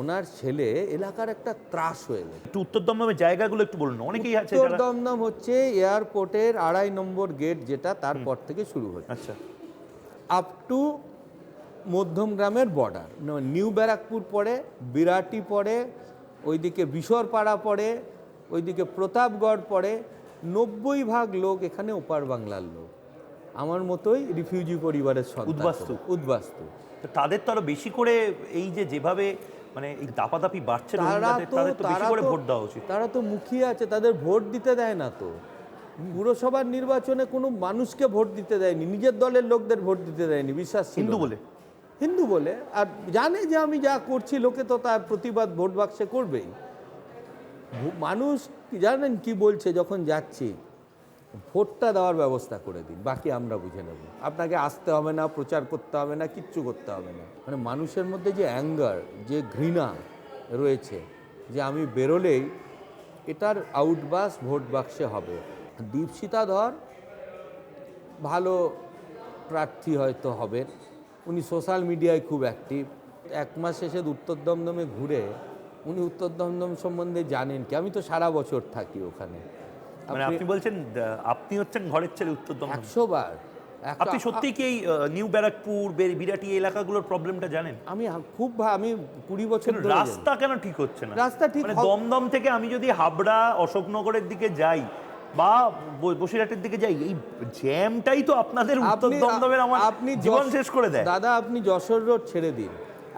B: ওনার ছেলে এলাকার একটা ত্রাস হয়ে গেছে।
A: একটু উত্তর দমদমের জায়গাগুলো একটু বলুন, অনেকেই আছে
B: উত্তর দমদম হচ্ছে এয়ারপোর্টের 2.5 নম্বর গেট, যেটা তারপর থেকে শুরু হচ্ছে
A: আচ্ছা
B: আপ টু মধ্যমগ্রামের বর্ডার। নিউ ব্যারাকপুর পড়ে, বিরাটি পড়ে, ওইদিকে বিশরপাড়া পড়ে, ওইদিকে প্রতাপগড় পড়ে। 90% লোক এখানে ওপার বাংলার লোক, আমার মতোই রিফিউজি পরিবারের সন্তান, উদ্বাস্তু।
A: তো তাদের তো আরো বেশি করে এই যে যেভাবে মানে এই দাপাদাপি বাড়ছে, তাদের তো বেশি করে ভোট দেওয়া উচিত।
B: তারা তো মুখিয়ে আছে, তাদের ভোট দিতে দেয় না তো। পুরসভার নির্বাচনে কোনো মানুষকে ভোট দিতে দেয়নি, নিজের দলের লোকদের ভোট দিতে দেয়নি, বিশ্বাস ছিল
A: হিন্দু বলে।
B: হিন্দু বলে, আর জানে যে আমি যা করছি লোকে তো তার প্রতিবাদ ভোট বাক্সে করবেই। মানুষ জানেন কি বলছে যখন যাচ্ছি, ভোটটা দেওয়ার ব্যবস্থা করে দিন, বাকি আমরা বুঝে নেব, আপনাকে আসতে হবে না, প্রচার করতে হবে না, কিচ্ছু করতে হবে না। মানে মানুষের মধ্যে যে অ্যাঙ্গার, যে ঘৃণা রয়েছে, যে আমি বেরোলেই এটার আউটবাস ভোট বাক্সে হবে। দীপশিতা ধর ভালো প্রার্থী হয়তো হবেন, উনি সোশ্যাল মিডিয়ায় খুব অ্যাক্টিভ। 1 মাস শেষে উত্তর দমদমে ঘুরে উনি উত্তর দমদম সম্বন্ধে জানেন কি? আমি তো সারা বছর থাকি ওখানে।
A: মানে আপনি বলছেন আপনি হচ্ছেন ঘরের ছেলে উত্তর দমদম?
B: 100 বার।
A: আপনি সত্যি কি এই নিউ ব্যারাকপুর বিরাটি এই এলাকাগুলোর প্রবলেমটা জানেন?
B: আমি 20 বছর ধরে
A: রাস্তা কেন ঠিক হচ্ছে না?
B: রাস্তা ঠিক
A: মানে দমদম থেকে আমি যদি হাবড়া অশোকনগরের দিকে যাই বা বসিরহাটের দিকে যাই, এই জ্যামটাই তো আপনাদের উত্তর দমদমের আমার জীবন শেষ করে দেয়।
B: দাদা আপনি যশোর রোড ছেড়ে দিন,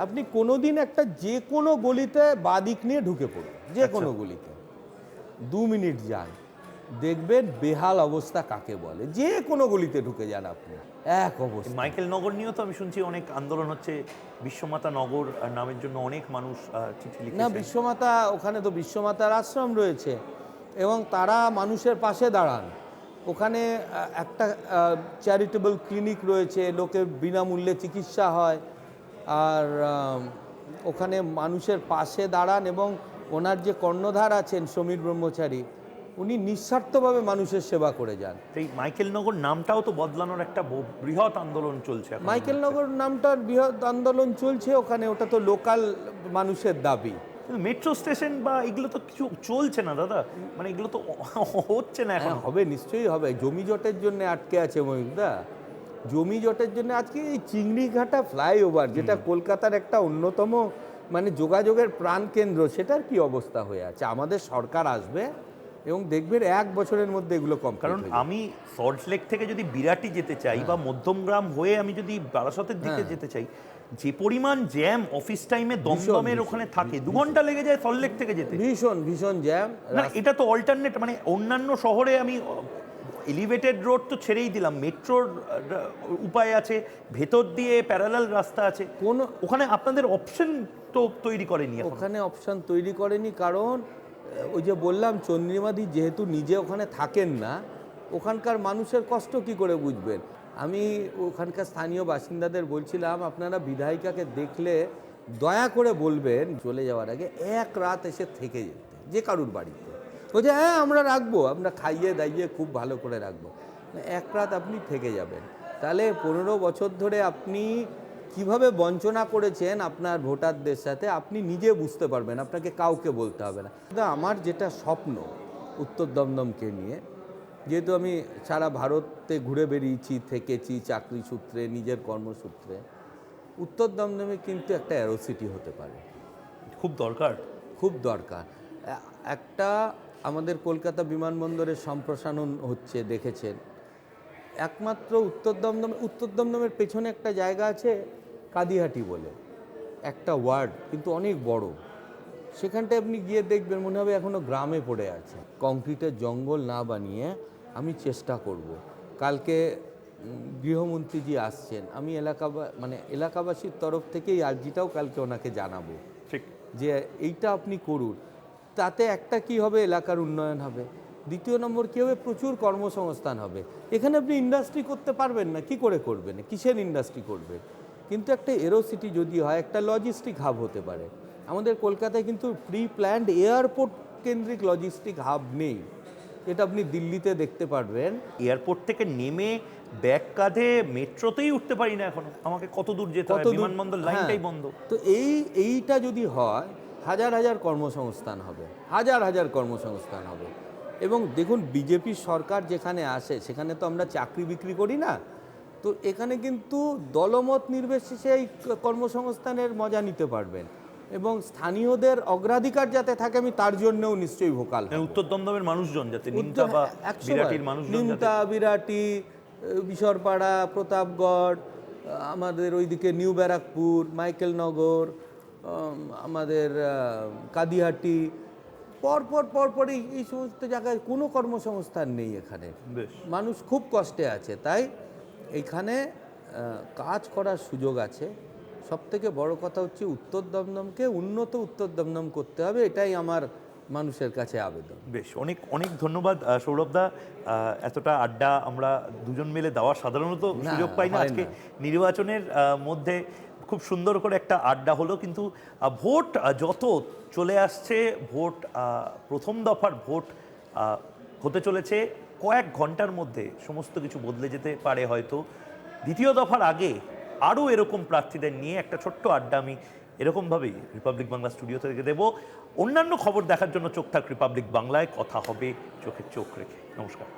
B: আপনি কোনোদিন একটা যে কোনো গলিতে বাদিক নিয়ে ঢুকে পড়ুন, যে কোনো গলিতে 2 মিনিট যান, দেখবেন বেহাল অবস্থা কাকে বলে। যে কোনো গলিতে ঢুকে যান আপনি, এক অবস্থা।
A: মাইকেল নগর নিয়েও তো আমি শুনছি অনেক আন্দোলন হচ্ছে, বিশ্বমাতা নগর নামের জন্য অনেক মানুষ চিঠি লিখেছে।
B: না, বিশ্বমাতা, ওখানে তো বিশ্বমাতার আশ্রম রয়েছে এবং তারা মানুষের পাশে দাঁড়ান। ওখানে একটা চ্যারিটেবল ক্লিনিক রয়েছে, লোকের বিনামূল্যে চিকিৎসা হয়, আর ওখানে মানুষের পাশে দাঁড়ান। এবং ওনার যে কর্ণধার আছেন সমীর ব্রহ্মচারী, উনি নিঃস্বার্থভাবে মানুষের সেবা করে যান।
A: এই মাইকেল নগর নামটাও তো বদলানোর একটা বৃহৎ আন্দোলন চলছে এখন।
B: মাইকেল নগর নামটার বৃহৎ আন্দোলন চলছে ওখানে, ওটা তো লোকাল মানুষের দাবি।
A: মেট্রো স্টেশন বা এগুলো তো কিছু চলছে না দাদা, মানে এগুলো তো হচ্ছে না এখন।
B: হবে, নিশ্চয়ই হবে। জমি জটের জন্য আটকে আছে মহিউদা, জমি জটের জন্য। আজকে এই চিংড়িঘাটা ফ্লাইওভার, যেটা কলকাতার একটা অন্যতম মানে যোগাযোগের প্রাণকেন্দ্র, সেটার কি অবস্থা হয়ে আছে? আমাদের সরকার আসবে এবং দেখবেন 1 বছরের মধ্যে এগুলো কম।
A: কারণ আমি সল্টলেক থেকে যদি বিরাটি যেতে চাই বা মধ্যমগ্রাম হয়ে আমি যদি বারাসতের দিকে যেতে চাই, যে পরিমাণ জ্যাম অফিস টাইমে দমদমের ওখানে থাকে, 2 ঘন্টা লেগে যায় সল্টলেক থেকে যেতে।
B: ভীষণ ভীষণ জ্যাম।
A: না, এটা তো অল্টারনেট, মানে অন্যান্য শহরে আমি এলিভেটেড রোড তো ছেড়েই দিলাম, মেট্রোর উপায় আছে, ভেতর দিয়ে প্যারালাল রাস্তা আছে,
B: কোনো
A: ওখানে আপনাদের অপশন তো তৈরি করেনি এখন।
B: ওখানে অপশান তৈরি করেনি, কারণ ওই যে বললাম চন্দ্রিমাদি যেহেতু নিজে ওখানে থাকেন না, ওখানকার মানুষের কষ্ট কি করে বুঝবেন। আমি ওখানকার স্থানীয় বাসিন্দাদের বলছিলাম, আপনারা বিধায়িকাকে দেখলে দয়া করে বলবেন চলে যাওয়ার আগে এক রাত এসে থেকে যেতে, যে কারুর বাড়িতে। বলছে হ্যাঁ আমরা রাখবো, আমরা খাইয়ে দাইয়ে খুব ভালো করে রাখবো। এক রাত আপনি থেকে যাবেন, তাহলে 15 বছর ধরে আপনি কিভাবে বঞ্চনা করেছেন আপনার ভোটারদের সাথে আপনি নিজে বুঝতে পারবেন, আপনাকে কাউকে বলতে হবে না। কিন্তু আমার যেটা স্বপ্ন উত্তর দমদমকে নিয়ে, যেহেতু আমি সারা ভারতে ঘুরে বেরিয়েছি, থেকেছি চাকরি সূত্রে, নিজের কর্মসূত্রে, উত্তর দমদমে কিন্তু একটা অ্যারোসিটি হতে পারে,
A: খুব দরকার।
B: খুব দরকার। একটা আমাদের কলকাতা বিমানবন্দরের সম্প্রসারণ হচ্ছে, দেখেছেন, একমাত্র উত্তর দমদমের পেছনে একটা জায়গা আছে কাদিহাটি বলে, একটা ওয়ার্ড কিন্তু অনেক বড়, সেখানটায় আপনি গিয়ে দেখবেন মনে হবে এখনও গ্রামে পড়ে আছে। কংক্রিটের জঙ্গল না বানিয়ে আমি চেষ্টা করব। কালকে গৃহমন্ত্রীজি আসছেন, আমি এলাকাবাসীর তরফ থেকে এই আর্জিটাও কালকে ওনাকে জানাবো,
A: ঠিক,
B: যে এইটা আপনি করুন। তাতে একটা কি হবে, এলাকার উন্নয়ন হবে। দ্বিতীয় নম্বর কী হবে, প্রচুর কর্মসংস্থান হবে। এখানে আপনি ইন্ডাস্ট্রি করতে পারবেন না, কি করে করবেন, কিসের ইন্ডাস্ট্রি করবেন? কিন্তু একটা এরোসিটি যদি হয়, একটা লজিস্টিক হাব হতে পারে। আমাদের কলকাতায় কিন্তু প্রি প্ল্যান্ড এয়ারপোর্ট কেন্দ্রিক লজিস্টিক হাব নেই, এটা আপনি দিল্লিতে দেখতে পারবেন।
A: এয়ারপোর্ট থেকে নেমে ব্যাগ কাঁধে মেট্রোতেই উঠতে পারি না এখনো, আমাকে কত দূর যেতে হয়, বিমানবন্দর লাইনটাই বন্ধ।
B: তো এইটা যদি হয়, হাজার হাজার কর্মসংস্থান হবে, হাজার হাজার কর্মসংস্থান হবে। এবং দেখুন বিজেপির সরকার যেখানে আসে সেখানে তো আমরা চাকরি বিক্রি করি না, তো এখানে কিন্তু দলমত নির্বিশেষে এই কর্মসংস্থানের মজা নিতে পারবেন। এবং স্থানীয়দের অগ্রাধিকার যাতে থাকে, আমি তার জন্যও নিশ্চয়ই ভোকাল হব।
A: উত্তর দমদমের মানুষজন যাতে, নিমতা বা বিরাটির মানুষজন যাতে,
B: নিমতা, বিরাটি, বিশরপাড়া, প্রতাপগড়, আমাদের ওইদিকে নিউ ব্যারাকপুর, মাইকেলনগর, আমাদের কাদিহাটি, পরপর এই সমস্ত জায়গায় কোনো কর্মসংস্থান নেই এখানে,
A: বেশ,
B: মানুষ খুব কষ্টে আছে। তাই এইখানে কাজ করার সুযোগ আছে। সবথেকে বড় কথা হচ্ছে উত্তর দমদমকে উন্নত উত্তর দমদম করতে হবে, এটাই আমার মানুষের কাছে আবেদন।
A: বেশ, অনেক অনেক ধন্যবাদ সৌরভদা। এতটা আড্ডা আমরা দুজন মিলে দেওয়ার সাধারণত সুযোগ পাই না। আজকে নির্বাচনের মধ্যে খুব সুন্দর করে একটা আড্ডা হলো, কিন্তু ভোট যত চলে আসছে, ভোট প্রথম দফার ভোট হতে চলেছে, কয়েক ঘন্টার মধ্যে সমস্ত কিছু বদলে যেতে পারে হয়তো। দ্বিতীয় দফার আগে আরও এরকম প্রার্থীদের নিয়ে একটা ছোট্ট আড্ডা আমি এরকমভাবেই রিপাবলিক বাংলা স্টুডিও থেকে দেবো। অন্যান্য খবর দেখার জন্য চোখ থাক রিপাবলিক বাংলায়, কথা হবে চোখে চোখ রেখে। নমস্কার।